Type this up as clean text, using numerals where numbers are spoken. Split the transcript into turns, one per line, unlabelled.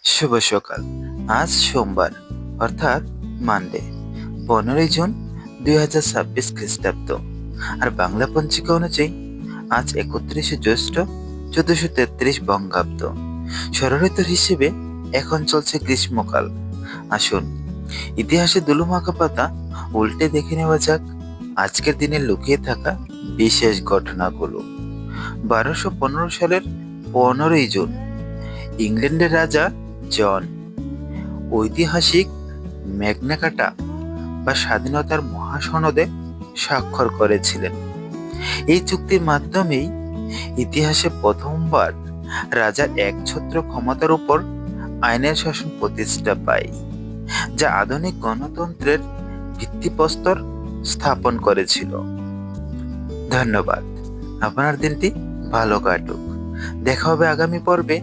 শুভ সকাল। আজ সোমবার, অর্থাৎ মানডে, 15 জুন 2026 খ্রিস্টাব্দ। আর বাংলা পঞ্জিকা অনুযায়ী আজ 31শে জ্যৈষ্ঠ 1433 বঙ্গাব্দ। ষড়ঋতুর হিসেবে এখন চলছে গ্রীষ্মকাল। আসুন ইতিহাসে দুলুমাখা পাতা উল্টে দেখে নেওয়া যাক আজকের দিনে লুকিয়ে থাকা বিশেষ ঘটনাগুলো। 1215 সালের 15ই জুন ইংল্যান্ডের রাজা জন ঐতিহাসিক ম্যাগনা কার্টা বা স্বাধীনতার মহাসনদে স্বাক্ষর করেছিলেন। এই চুক্তির মাধ্যমেই ইতিহাসে প্রথমবার রাজার একছত্র ক্ষমতার উপর আইনের শাসন প্রতিষ্ঠা পায়, যা আধুনিক গণতন্ত্রের ভিত্তিপ্রস্তর স্থাপন করেছিল। ধন্যবাদ। আপনার দিনটি ভালো কাটুক। দেখা হবে আগামী পর্বে